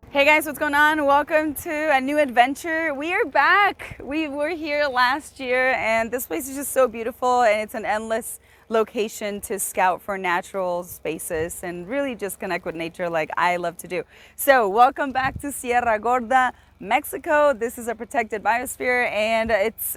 Hey guys, what's going on? Welcome to a new adventure. We are back. We were here last year and this place is just so beautiful and it's an endless location to scout for natural spaces and really just connect with nature like I love to do. So welcome back to Sierra Gorda, Mexico. This is a protected biosphere and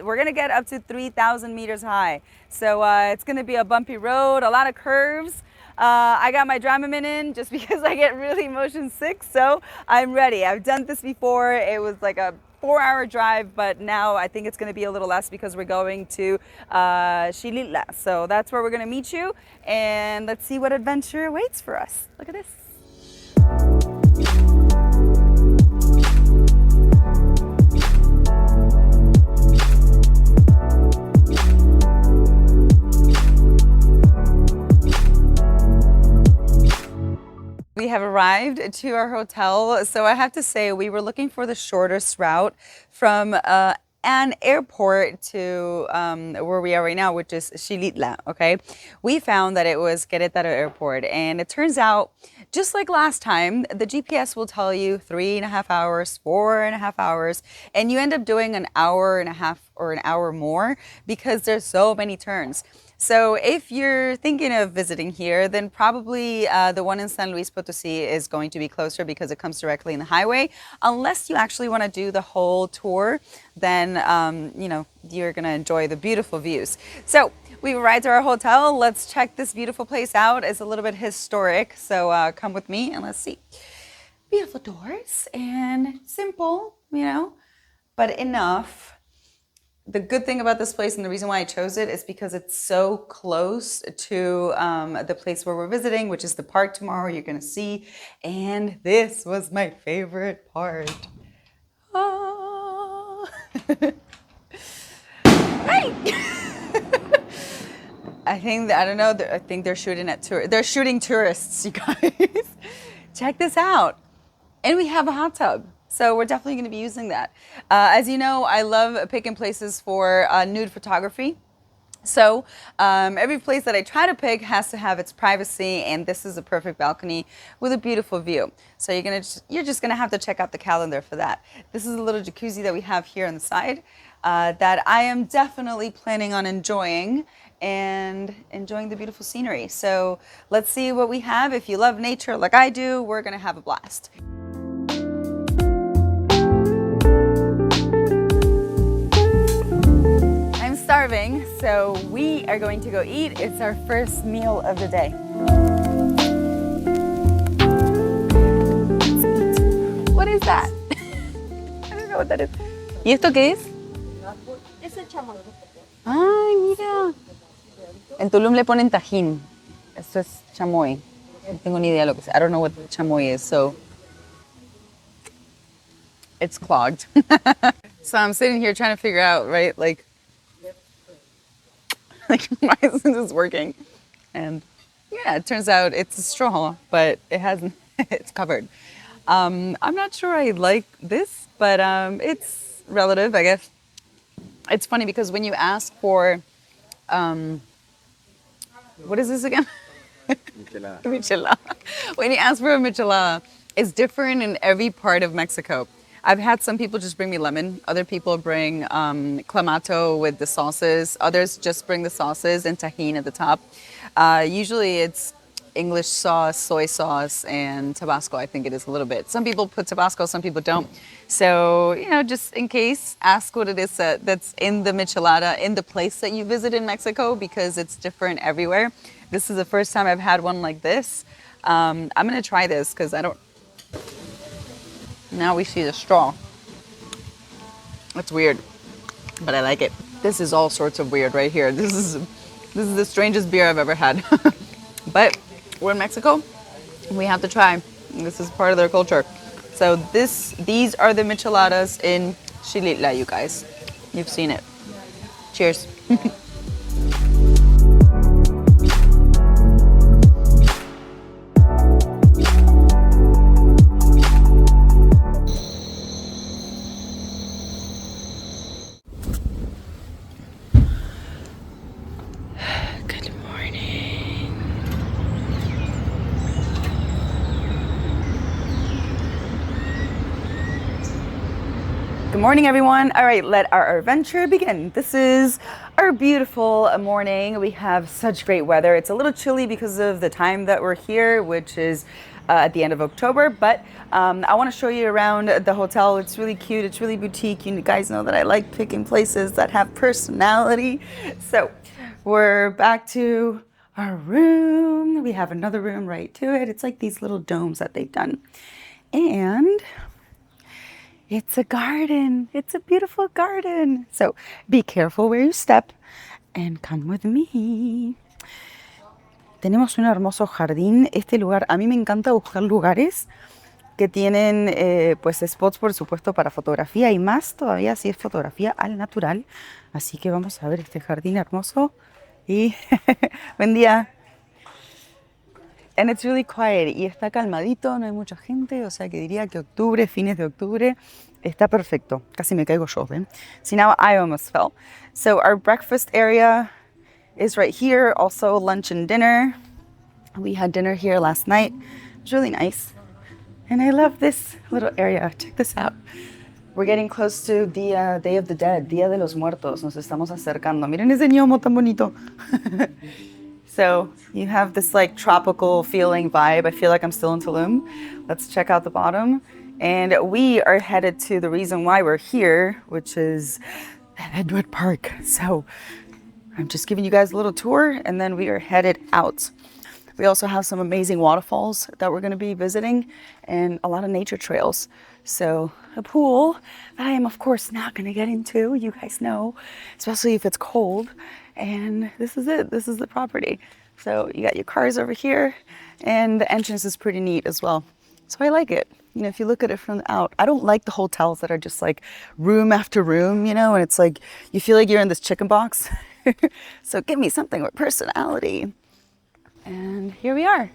we're gonna get up to 3,000 meters high. So it's gonna be a bumpy road, a lot of curves. I got my Dramamine in just because I get really motion sick, so I'm ready. I've done this before. It was like a 4-hour drive, but now I think it's going to be a little less because we're going to Xilitla. So that's where we're going to meet you, and let's see what adventure awaits for us. Look at this. We have arrived to our hotel. So I have to say, we were looking for the shortest route from an airport to where we are right now, which is Xilitla, okay? We found that it was Querétaro Airport, and it turns out, just like last time, the GPS will tell you 3.5 hours, 4.5 hours, and you end up doing an hour and a half or an hour more because there's so many turns. So if you're thinking of visiting here, then probably the one in San Luis Potosí is going to be closer because it comes directly in the highway. Unless you actually want to do the whole tour, then you're going to enjoy the beautiful views. So we've arrived to our hotel. Let's check this beautiful place out. It's a little bit historic, so come with me and let's see. Beautiful doors and simple, but enough. The good thing about this place and the reason why I chose it is because it's so close to the place where we're visiting, which is the park tomorrow you're going to see. And this was my favorite part. Oh. Hey! I think they're shooting at they're shooting tourists, you guys. Check this out. And we have a hot tub. So we're definitely going to be using that. As you know, I love picking places for nude photography. So every place that I try to pick has to have its privacy, and this is a perfect balcony with a beautiful view. So you're just gonna have to check out the calendar for that. This is a little jacuzzi that we have here on the side that I am definitely planning on enjoying and enjoying the beautiful scenery. So let's see what we have. If you love nature like I do, we're gonna have a blast. Starving, so we are going to go eat. It's our first meal of the day. What is that? I don't know what that is. ¿Y esto qué es? Es el chamoy. Ay, mira. En Tulum le ponen tajín. Esto es chamoy. No tengo ni idea lo que es. I don't know what chamoy is, so it's clogged. So I'm sitting here trying to figure out, right, like why isn't this working? And yeah, it turns out it's a straw, but it hasn't, it's covered. I'm not sure I like this, but it's relative, I guess. It's funny because when you ask for, what is this again? Michelada. Michelada. When you ask for a michelada, it's different in every part of Mexico. I've had some people just bring me lemon. Other people bring clamato with the sauces. Others just bring the sauces and tahini at the top. Usually it's English sauce, soy sauce, and Tabasco, I think it is a little bit. Some people put Tabasco, some people don't. So, just in case, ask what it is that's in the michelada in the place that you visit in Mexico because it's different everywhere. This is the first time I've had one like this. I'm going to try this because I don't... Now we see the straw. That's weird, but I like it. This is all sorts of weird right here. This is the strangest beer I've ever had. But we're in Mexico. We have to try. This is part of their culture. So these are the micheladas in Xilitla, you guys. You've seen it. Cheers. Good morning, everyone. All right, let our adventure begin. This is our beautiful morning. We have such great weather. It's a little chilly because of the time that we're here, which is at the end of October, but I want to show you around the hotel. It's really cute. It's really boutique. You guys know that I like picking places that have personality. So we're back to our room. We have another room right to it. It's like these little domes that they've done. And it's a garden. It's a beautiful garden. So be careful where you step and come with me. Tenemos un hermoso jardín. Este lugar, a mí me encanta buscar lugares que tienen pues spots, por supuesto, para fotografía y más todavía si es fotografía al natural. Así que vamos a ver este jardín hermoso. Y buen día. And it's really quiet. Y está calmadito, no hay mucha gente. O sea que diría que octubre, fines de octubre, está perfecto. Casi me caigo yo, ¿ven? See, now I almost fell. So our breakfast area is right here. Also lunch and dinner. We had dinner here last night. It was really nice. And I love this little area. Check this out. We're getting close to the Day of the Dead, Día de los Muertos. Nos estamos acercando. Miren ese ñomo tan bonito. So you have this like tropical feeling vibe. I feel like I'm still in Tulum. Let's check out the bottom. And we are headed to the reason why we're here, which is Edward Park. So I'm just giving you guys a little tour and then we are headed out. We also have some amazing waterfalls that we're going to be visiting and a lot of nature trails. So a pool that I am of course not going to get into, you guys know, especially if it's cold. And this is it. This is the property. So you got your cars over here and the entrance is pretty neat as well. So I like it. You know, if you look at it from out, I don't like the hotels that are just like room after room, you know, and it's like you feel like you're in this chicken box. So give me something with personality. And here we are.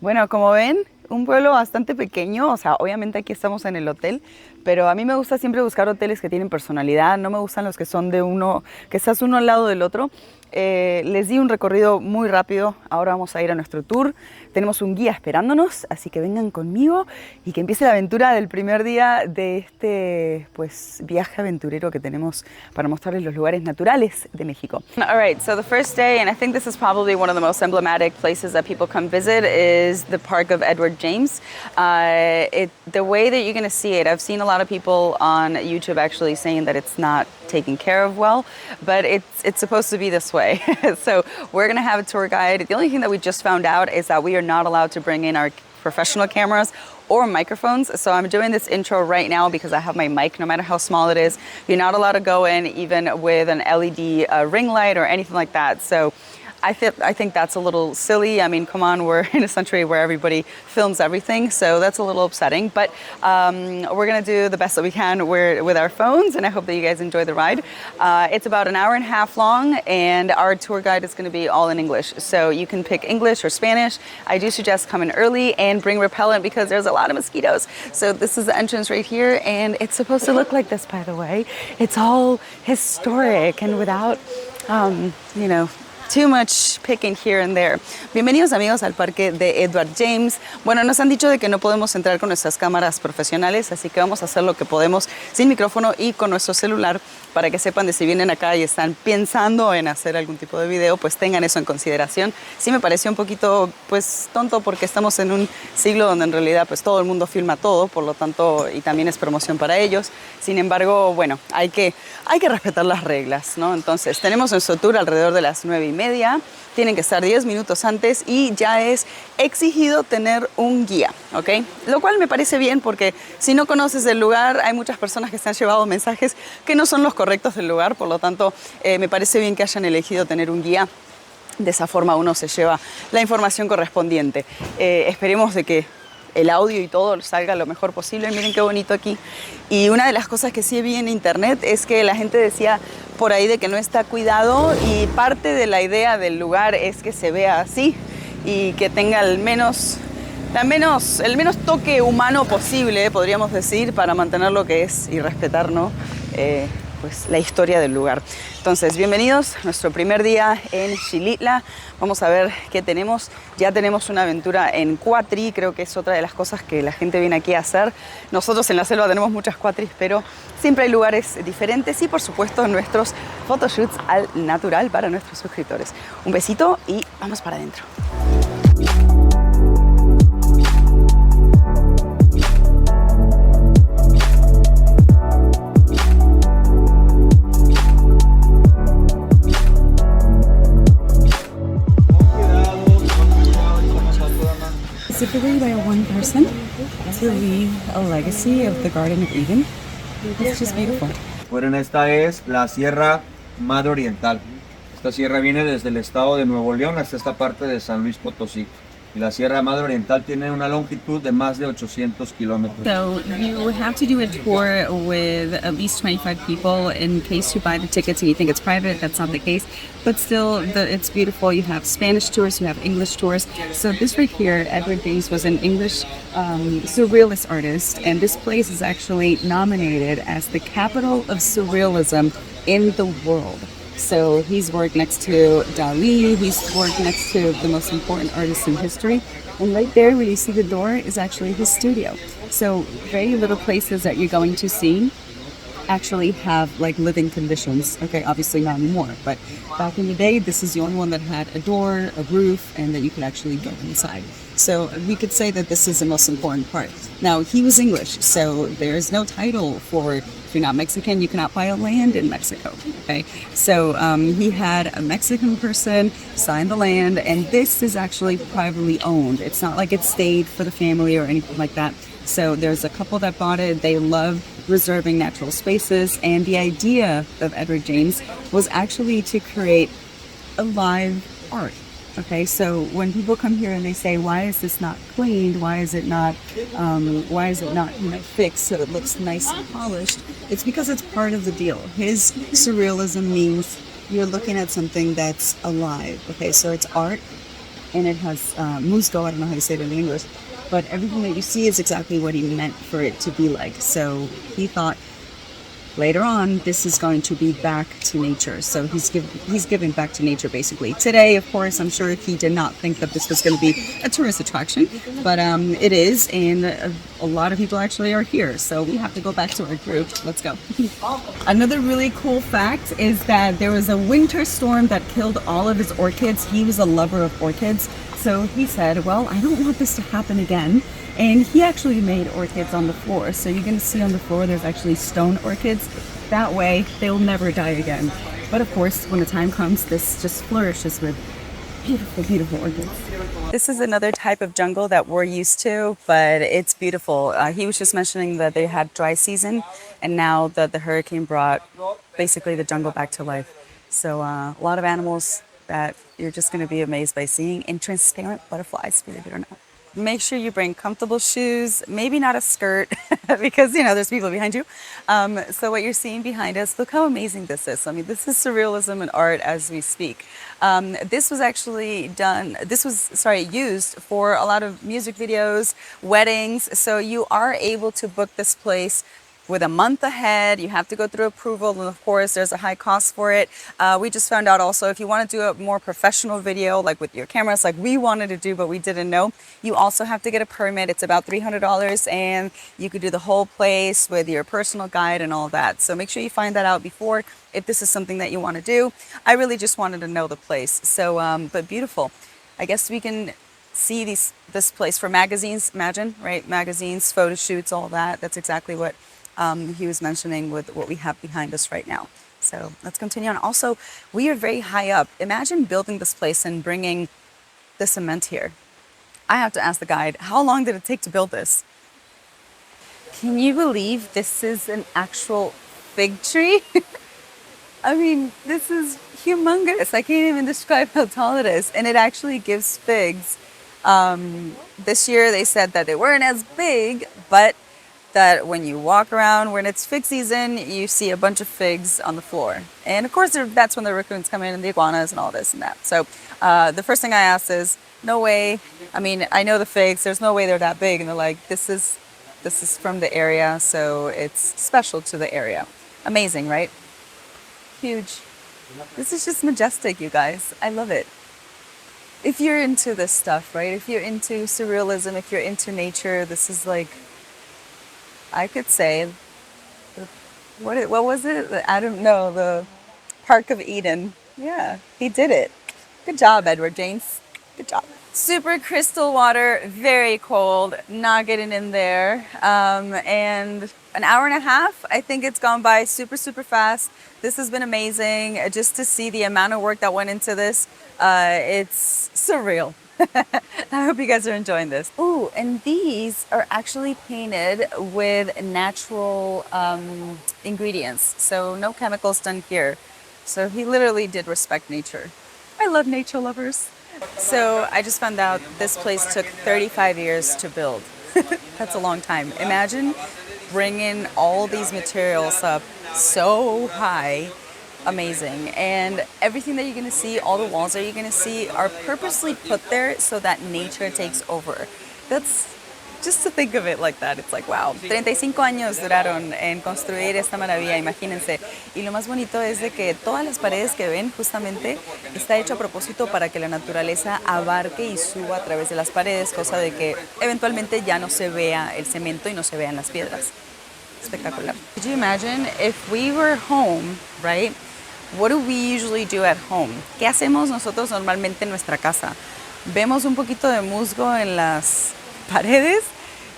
Bueno, como ven, un pueblo bastante pequeño, o sea, obviamente aquí estamos en el hotel, pero a mí me gusta siempre buscar hoteles que tienen personalidad, no me gustan los que son de uno, que estás uno al lado del otro. Les di un recorrido muy rápido, ahora vamos a ir a nuestro tour. Tenemos un guía esperándonos, así que vengan conmigo y que empiece la aventura del primer día de este pues, viaje aventurero que tenemos para mostrarles los lugares naturales de México. All right, so the first day, and I think this is probably one of the most emblematic places that people come visit, is the Park of Edward James. The way that you're going to see it, I've seen a lot of people on YouTube actually saying that it's not taken care of well, but it's supposed to be this way. So we're gonna have a tour guide. The only thing that we just found out is that we are not allowed to bring in our professional cameras or microphones. So I'm doing this intro right now because I have my mic, no matter how small it is. You're not allowed to go in even with an LED ring light or anything like that. So I think that's a little silly. I mean, come on, we're in a century where everybody films everything, so that's a little upsetting. But we're gonna do the best that we can with our phones, and I hope that you guys enjoy the ride. It's about an hour and a half long, and our tour guide is gonna be all in English. So you can pick English or Spanish. I do suggest coming early and bring repellent because there's a lot of mosquitoes. So this is the entrance right here, and it's supposed to look like this, by the way. It's all historic and without, you know, too much picking here and there. Bienvenidos amigos al parque de Edward James. Bueno, nos han dicho de que no podemos entrar con nuestras cámaras profesionales, así que vamos a hacer lo que podemos sin micrófono y con nuestro celular para que sepan de si vienen acá y están pensando en hacer algún tipo de video, pues tengan eso en consideración. Sí me pareció un poquito pues tonto porque estamos en un siglo donde en realidad pues todo el mundo filma todo, por lo tanto, y también es promoción para ellos. Sin embargo, bueno, hay que respetar las reglas, ¿no? Entonces, tenemos nuestro tour alrededor de las 9:30. Tienen que estar 10 minutos antes y ya es exigido tener un guía, ¿ok? Lo cual me parece bien porque si no conoces el lugar, hay muchas personas que se han llevado mensajes que no son los correctos del lugar, por lo tanto, me parece bien que hayan elegido tener un guía. De esa forma uno se lleva la información correspondiente. Esperemos de que el audio y todo salga lo mejor posible. Miren qué bonito aquí. Y una de las cosas que sí vi en internet es que la gente decía por ahí de que no está cuidado y parte de la idea del lugar es que se vea así y que tenga el menos toque humano posible, podríamos decir, para mantener lo que es y respetar, ¿no? pues, la historia del lugar. Entonces, bienvenidos a nuestro primer día en Xilitla. Vamos a ver qué tenemos. Ya tenemos una aventura en cuatri, creo que es otra de las cosas que la gente viene aquí a hacer. Nosotros en la selva tenemos muchas cuatris, pero siempre hay lugares diferentes y por supuesto nuestros photoshoots al natural para nuestros suscriptores. Un besito y vamos para adentro. Specifically by one person to leave a legacy of the Garden of Eden. It's just beautiful. Bueno, esta es la Sierra Madre Oriental. Esta sierra viene desde el estado de Nuevo León hasta esta parte de San Luis Potosí. Y la Sierra Madre Oriental tiene una longitud de más de 800 kilómetros. So you have to do a tour with at least 25 people in case you buy the tickets and you think it's private. That's not the case. But still, it's beautiful. You have Spanish tours, you have English tours. So this right here, Edward James was an English surrealist artist. And this place is actually nominated as the capital of surrealism in the world. So he's worked next to Dali, he's worked next to the most important artists in history. And right there where you see the door is actually his studio. So very little places that you're going to see actually have like living conditions. Okay, obviously not anymore, but back in the day, this is the only one that had a door, a roof, and that you could actually go inside. So we could say that this is the most important part. Now, he was English, so there's no title for, if you're not Mexican, you cannot buy a land in Mexico, okay? So he had a Mexican person sign the land, and this is actually privately owned. It's not like it stayed for the family or anything like that. So there's a couple that bought it. They love reserving natural spaces, and the idea of Edward James was actually to create a live art. Okay, so when people come here and they say, "Why is this not cleaned? Why is it not fixed so it looks nice and polished?" It's because it's part of the deal. His surrealism means you're looking at something that's alive. Okay, so it's art, and it has musgo. I don't know how to say it in English, but everything that you see is exactly what he meant for it to be like. So he thought later on this is going to be back to nature. So he's giving back to nature basically. Today, of course, I'm sure he did not think that this was going to be a tourist attraction, but it is, and a lot of people actually are here. So we have to go back to our group. Let's go. Another really cool fact is that there was a winter storm that killed all of his orchids. He was a lover of orchids. So he said, well, I don't want this to happen again. And he actually made orchids on the floor. So you're going to see on the floor, there's actually stone orchids. That way, they'll never die again. But of course, when the time comes, this just flourishes with beautiful, beautiful orchids. This is another type of jungle that we're used to, but it's beautiful. He was just mentioning that they had dry season, and now that the hurricane brought basically the jungle back to life. So a lot of animals that you're just going to be amazed by seeing, and transparent butterflies, believe it or not. Make sure you bring comfortable shoes, maybe not a skirt, because, there's people behind you. So what you're seeing behind us, look how amazing this is. I mean, this is surrealism and art as we speak. This was actually used for a lot of music videos, weddings. So you are able to book this place with a month ahead. You have to go through approval, and of course there's a high cost for it. We just found out also, if you want to do a more professional video, like with your cameras, like we wanted to do but we didn't know, you also have to get a permit. It's about $300, and you could do the whole place with your personal guide and all that. So make sure you find that out before, if this is something that you want to do. I really just wanted to know the place. So but beautiful. I guess we can see this place for magazines. Imagine, right? Magazines, photo shoots, all that. That's exactly what he was mentioning with what we have behind us right now. So let's continue on. Also, we are very high up. Imagine building this place and bringing the cement here. I have to ask the guide, how long did it take to build this? Can you believe this is an actual fig tree? I mean, this is humongous. I can't even describe how tall it is. And it actually gives figs. This year they said that they weren't as big, but that when you walk around when it's fig season, you see a bunch of figs on the floor. And of course, that's when the raccoons come in and the iguanas and all this and that. So the first thing I asked is, no way. I mean, I know the figs, there's no way they're that big. And they're like, this is from the area, so it's special to the area. Amazing, right? huge. This is just majestic, you guys. I love it. If you're into this stuff, right? If you're into surrealism, if you're into nature, this is like, I could say, what was it? I don't know, the Park of Eden. Yeah, he did it. Good job, Edward James. Good job. Super crystal water, very cold, not getting in there. And an hour and a half, I think it's gone by super, super fast. This has been amazing. Just to see the amount of work that went into this, it's surreal. I hope you guys are enjoying this. Ooh, and these are actually painted with natural ingredients. So no chemicals done here. So he literally did respect nature. I love nature lovers. So I just found out this place took 35 years to build. That's a long time. Imagine bringing all these materials up so high. Amazing. And everything that you're going to see, all the walls that you're going to see are purposely put there so that nature takes over. That's just to think of it like that. It's like, wow. 35 años duraron en construir esta maravilla, imagínense. Y lo más bonito es de que todas las paredes que ven justamente está hecho a propósito para que la naturaleza abarque y suba a través de las paredes, cosa de que eventualmente ya no se vea el cemento y no se vean las piedras. Espectacular. Could you imagine if we were home, right? What do we usually do at home? ¿Qué hacemos nosotros normalmente en nuestra casa? Vemos un poquito de musgo en las paredes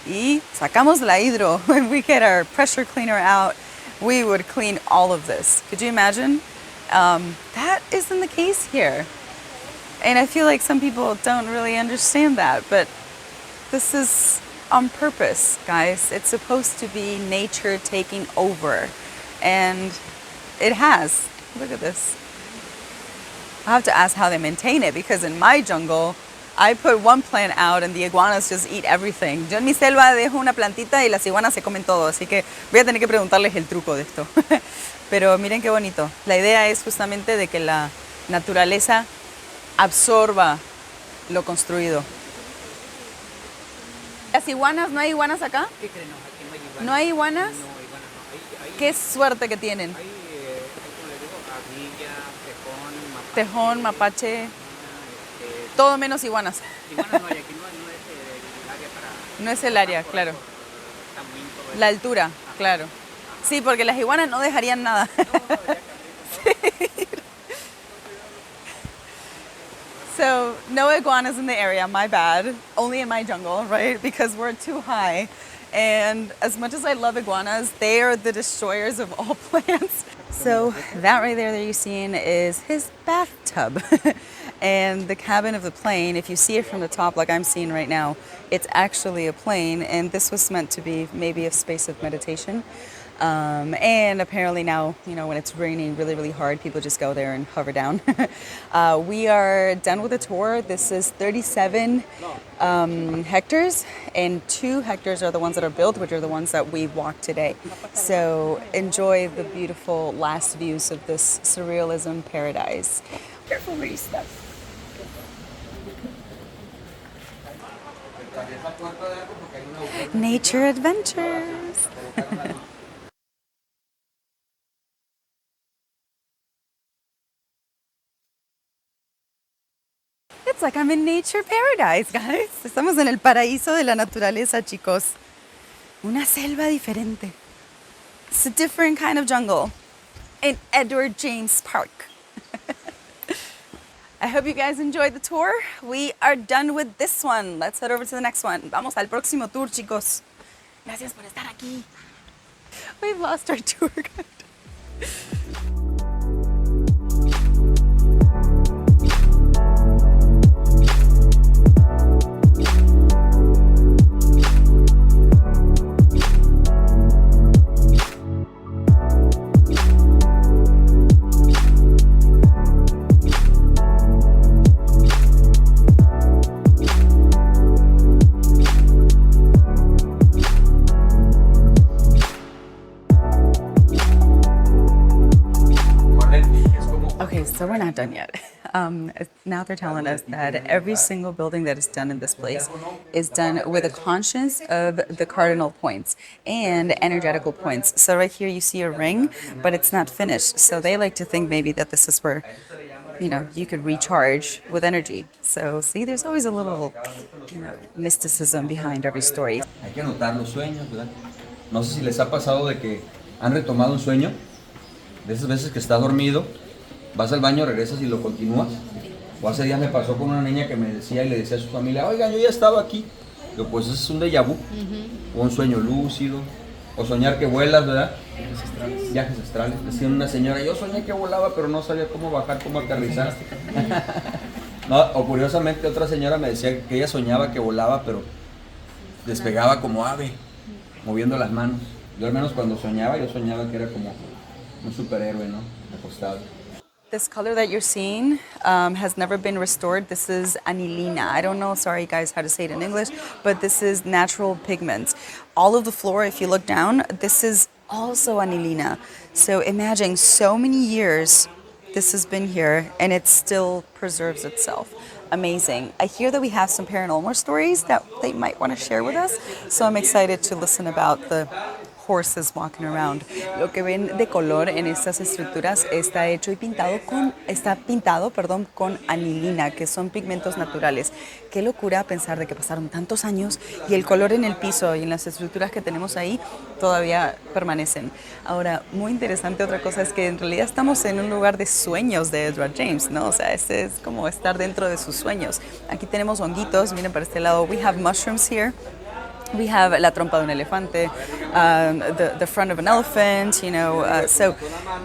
y sacamos la hidro. When we get our pressure cleaner out, we would clean all of this. Could you imagine? That isn't the case here. And I feel like some people don't really understand that, but this is on purpose, guys. It's supposed to be nature taking over, and it has. Look at this. I have to ask how they maintain it, because in my jungle, I put one plant out and the iguanas just eat everything. Yo en mi selva dejo una plantita y las iguanas se comen todo, así que voy a tener que preguntarles el truco de esto. Pero miren qué bonito. La idea es justamente de que la naturaleza absorba lo construido. ¿Las iguanas? ¿No hay iguanas acá? ¿Qué creen? No, aquí no hay iguanas. ¿No hay iguanas? No, iguanas no. Hay, Qué suerte que tienen. como les digo, ardilla, tejón, Tejón, mapache, todo menos iguanas. Iguanas no hay aquí, no es el área para... No es el área, claro. También todo eso. La altura, claro. Sí, porque las iguanas no dejarían nada. So, no iguanas in the area, my bad. Only in my jungle, right? Because we're too high. And as much as I love iguanas, they are the destroyers of all plants. So, that right there that you're seeing is his bathtub. And the cabin of the plane, if you see it from the top like I'm seeing right now, it's actually a plane, and this was meant to be maybe a space of meditation. And apparently now, you know, when it's raining really, really hard, people just go there and hover down. We are done with the tour. This is 37 hectares, and 2 hectares are the ones that are built, which are the ones that we walked today. So enjoy the beautiful last views of this surrealism paradise. Careful where you step. Nature adventures. It's like I'm in nature paradise, guys. Estamos en el paraíso de la naturaleza, chicos. Una selva diferente. It's a different kind of jungle in Edward James Park. I hope you guys enjoyed the tour. We are done with this one. Let's head over to the next one. Vamos al próximo tour, chicos. Gracias por estar aquí. We've lost our tour guide. Okay, so we're not done yet. Now they're telling us that every single building that is done in this place is done with a conscience of the cardinal points and energetical points. So right here you see a ring, but it's not finished. So they like to think maybe that this is where, you know, you could recharge with energy. So see, there's always a little, you know, mysticism behind every story. Hay que anotar los sueños, ¿verdad? No sé si les ha pasado de que han retomado un sueño, de esas veces que estás dormido, vas al baño, regresas y lo continúas. O hace días me pasó con una niña que me decía y le decía a su familia, oigan, yo ya estaba aquí. Digo, pues eso es un déjà vu, o un sueño lúcido, o soñar que vuelas, ¿verdad? Viajes astrales. Decía una señora, yo soñé que volaba, pero no sabía cómo bajar, cómo aterrizar. No, o curiosamente otra señora me decía que ella soñaba que volaba, pero despegaba como ave, moviendo las manos. Yo al menos cuando soñaba, yo soñaba que era como un superhéroe, ¿no? Acostado. This color that you're seeing has never been restored. This is anilina. I don't know, sorry guys, how to say it in English, but this is natural pigments. All of the floor, if you look down, this is also anilina. So imagine so many years this has been here and it still preserves itself. Amazing. I hear that we have some paranormal stories that they might want to share with us, so I'm excited to listen about the horses walking around. Lo que ven de color en estas estructuras está pintado con anilina, que son pigmentos naturales. Qué locura pensar de que pasaron tantos años y el color en el piso y en las estructuras que tenemos ahí todavía permanecen. Ahora, muy interesante otra cosa es que en realidad estamos en un lugar de sueños de Edward James, ¿no? O sea, este es como estar dentro de sus sueños. Aquí tenemos honguitos, miren para este lado. We have mushrooms here. We have la trompa de un elefante, the front of an elephant, you know. So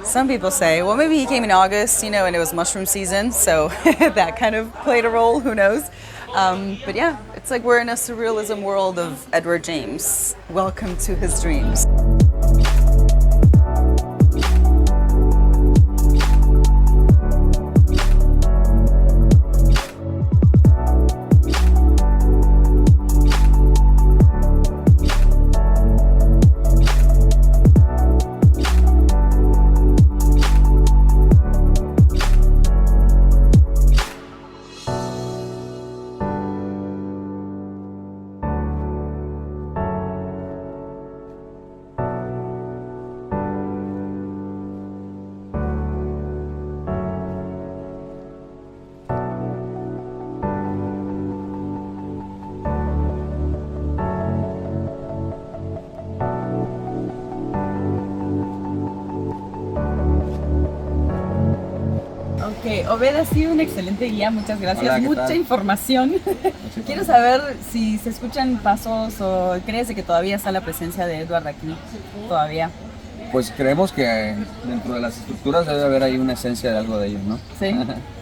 some people say, well, maybe he came in August, you know, and it was mushroom season, so that kind of played a role, who knows. But yeah, it's like we're in a surrealism world of Edward James. Welcome to his dreams. Ok, Obed, ha sido un excelente guía, muchas gracias. Hola, ¿qué Mucha tal? información. Quiero saber si se escuchan pasos o crees que todavía está la presencia de Edward aquí, todavía. Pues creemos que dentro de las estructuras debe haber ahí una esencia de algo de ellos, ¿no? Sí,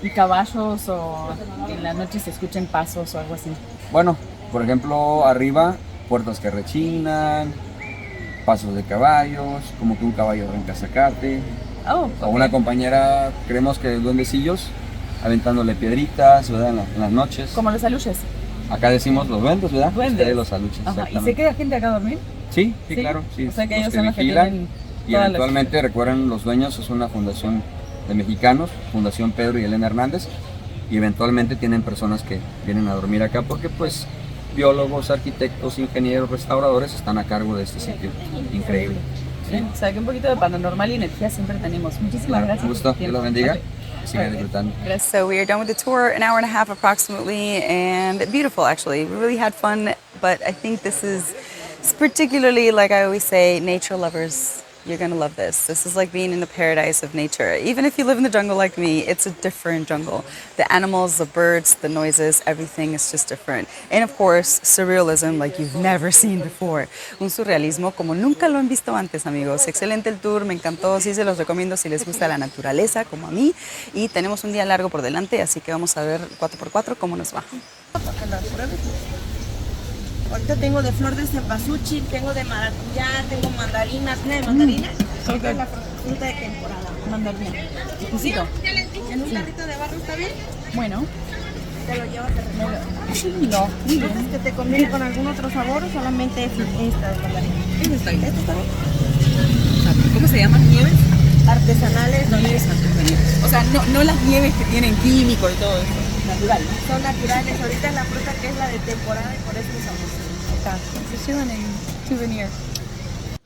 y caballos o en la noche se escuchen pasos o algo así. Bueno, por ejemplo, arriba, puertas que rechinan, pasos de caballos, como que un caballo arranca a sacarte. Oh, O una compañera, creemos que duendecillos, aventándole piedritas, ¿verdad? En las noches. como los aluches. Acá decimos los duendes, ¿verdad? Duendes. Ustedes los aluches, Ajá. ¿Y se exactamente. queda gente acá a dormir? Sí, sí, ¿Sí? claro. Sí. O sea que Los ellos son los que vigilan. tienen Y todas las- eventualmente, recuerden, los dueños es una fundación de mexicanos, Fundación Pedro y Elena Hernández, y eventualmente tienen personas que vienen a dormir acá porque pues biólogos, arquitectos, ingenieros, restauradores están a cargo de este sitio increíble. Sí, o sea que un poquito de paranormal y energía siempre tenemos. Muchísimas gracias. Gusto, por tu Dios los tiempo. bendiga, Ok. sigan Okay. disfrutando. So we are done with the tour, an hour and a half approximately, and beautiful actually. We really had fun, but I think this is particularly, like I always say, nature lovers, you're gonna love this. This is like being in the paradise of nature. Even if you live in the jungle like me, it's a different jungle. The animals, the birds, the noises, everything is just different. And of course, surrealism like you've never seen before. Un surrealismo como nunca lo han visto antes, amigos. Excelente el tour, me encantó. Sí se los recomiendo si les gusta la naturaleza, como a mí. Y tenemos un día largo por delante, así que vamos a ver 4x4 cómo nos va. Ahorita tengo de flor de cempasúchil, tengo de maracuyá, tengo mandarinas. ¿Tiene de mandarina? Esta es la fruta de temporada. Mandarina. ¿Necesito? En un carrito de barro, ¿está bien? Bueno. Te lo llevas de regalo. No. Entonces, ¿que te conviene con algún otro sabor o solamente esta de mandarina? Eso está bien. ¿Esto está bien? ¿Cómo se llaman? ¿Nieves? artesanales, Nieves artesanales. O sea, no las nieves que tienen químicos y todo eso. Natural, ¿no? son naturales. Ahorita es la fruta que es la de temporada y por eso usamos. Souvenir.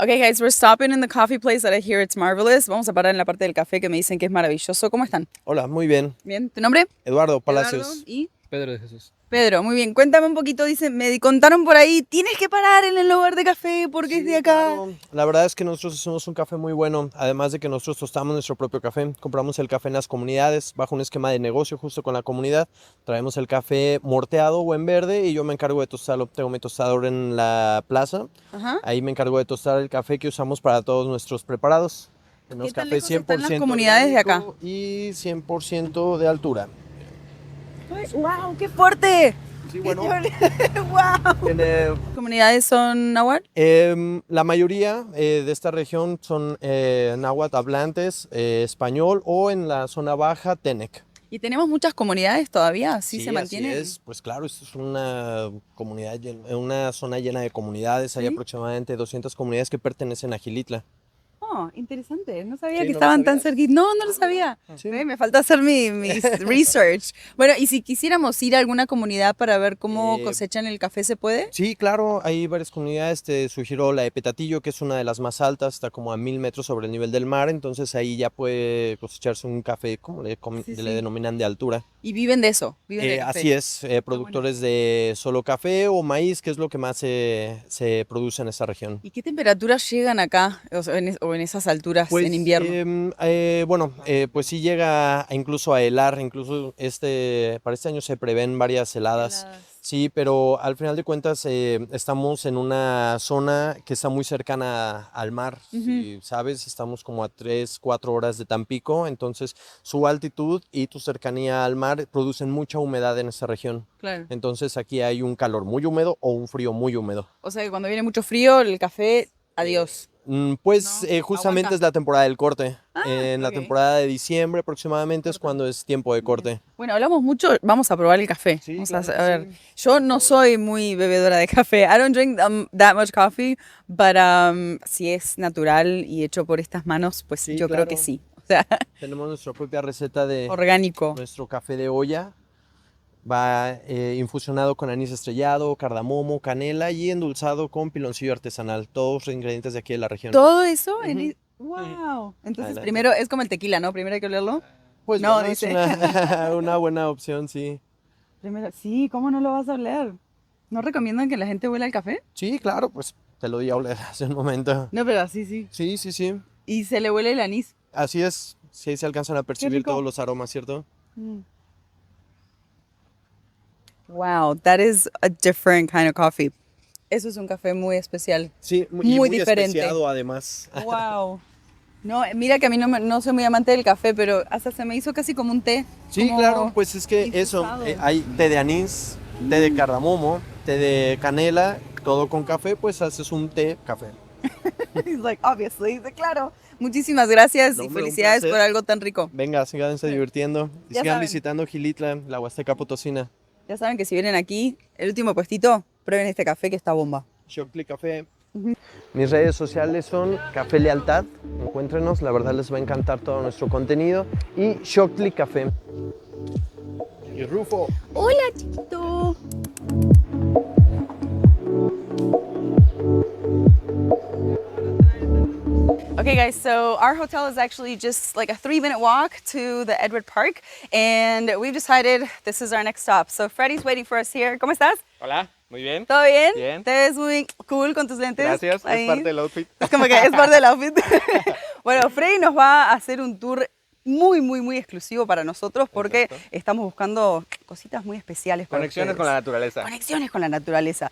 Okay, guys, we're stopping in the coffee place that I hear it's marvelous. Vamos a parar en la parte del café que me dicen que es maravilloso. ¿Cómo están? Hola, muy bien. Bien. ¿Tu nombre? Eduardo Palacios. Eduardo. ¿Y? Pedro de Jesús. Pedro, muy bien. Cuéntame un poquito, dice, me contaron por ahí, tienes que parar en el lugar de café porque es de acá. Claro. La verdad es que nosotros hacemos un café muy bueno, además de que nosotros tostamos nuestro propio café. Compramos el café en las comunidades, bajo un esquema de negocio justo con la comunidad. Traemos el café morteado o en verde y yo me encargo de tostarlo. Tengo mi tostador en la plaza. Ajá. Ahí me encargo de tostar el café que usamos para todos nuestros preparados. Tenemos ¿Qué tan café lejos están las 100% comunidades de acá? orgánico y 100% de altura. ¡Wow! ¡Qué fuerte! Sí, bueno, ¡Wow! tiene ¿Comunidades son náhuatl? La mayoría de esta región son náhuatl hablantes, español o en la zona baja, tenec. ¿Y tenemos muchas comunidades todavía? ¿Sí, se así mantienen? es. Pues claro, esto es una comunidad, una zona llena de comunidades. Hay ¿Sí? aproximadamente 200 comunidades que pertenecen a Gilitla. Oh, interesante. No sabía Sí, que ¿no lo estaban tan sabías? cerquita. No lo sabía. Sí. Me falta hacer mi research. Bueno, y si quisiéramos ir a alguna comunidad para ver cómo cosechan el café, ¿se puede? Sí, claro, hay varias comunidades. Te sugiero la de Petatillo, que es una de las más altas, está como a 1000 metros sobre el nivel del mar. Entonces ahí ya puede cosecharse un café, como le Sí. denominan, de altura. Y viven de eso. Viven de café. Así es, productores de solo café o maíz, que es lo que más se produce en esta región. ¿Y qué temperaturas llegan acá o sea, o en esas alturas en invierno? Pues sí llega incluso a helar, incluso para este año se prevén varias heladas. Sí, pero al final de cuentas estamos en una zona que está muy cercana al mar, si sabes, estamos como a 3-4 horas de Tampico, entonces su altitud y tu cercanía al mar producen mucha humedad en esta región. Claro. Entonces aquí hay un calor muy húmedo o un frío muy húmedo. O sea que cuando viene mucho frío, el café, adiós. Pues No, justamente aguanta. es la temporada del corte. En la ok. temporada de diciembre aproximadamente es cuando es tiempo de corte. Bueno, hablamos mucho, vamos a probar el café. Sí, Vamos claro a que ver. sí. Yo no soy muy bebedora de café. I don't drink that much coffee, but si es natural y hecho por estas manos, pues Sí, yo creo que claro. sí. O sea, Tenemos nuestra propia receta de orgánico. nuestro café de olla. Va infusionado con anís estrellado, cardamomo, canela y endulzado con piloncillo artesanal. Todos los ingredientes de aquí de la región. Todo eso, Ujú. wow. Entonces Adelante. primero es como el tequila, ¿no? Primero hay que olerlo. Pues No, bueno, dice. es una buena opción, sí. Primero, sí, ¿cómo no lo vas a oler? ¿No recomiendan que la gente huela el café? Sí, claro, pues te lo di a oler hace un momento. No, pero así sí. Sí, sí, sí. Y se le huele el anís. Así es. Sí, se alcanzan a percibir rico. todos los aromas, ¿cierto? Wow, that is a different kind of coffee. Eso es un café muy especial. Sí, Muy diferente. especiado además. Wow. No, mira que a mí no soy muy amante del café, pero hasta se me hizo casi como un té. Sí, como claro, pues es que eso, infusado. hay té de anís, té de cardamomo, té de canela, todo con café, pues haces un té café. He's like, obviously. Dice, claro. Muchísimas gracias No, y hombre, un felicidades placer. por algo tan rico. Venga, síganse divirtiendo y Ya sigan saben. visitando Gilitla, la Huasteca Potosina. Ya saben que si vienen aquí, el último puestito, prueben este café que está bomba. Shockley Café. Mis redes sociales son Café Lealtad, encuéntrenos, la verdad les va a encantar todo nuestro contenido. Y Shockley Café. Y Rufo. Hola, chiquito. Okay, guys, so our hotel is actually just like a 3-minute walk to the Edward Park, and we've decided this is our next stop. So Freddy's waiting for us here. ¿Cómo estás? Hola, muy bien. ¿Todo bien? Bien. Te ves muy cool con tus lentes. Gracias, Ahí. es parte del outfit. Es como que es parte del outfit. Bueno, Freddy nos va a hacer un tour muy exclusivo para nosotros porque Exacto. estamos buscando cositas muy especiales para Conexiones ustedes. con la naturaleza. Conexiones con la naturaleza.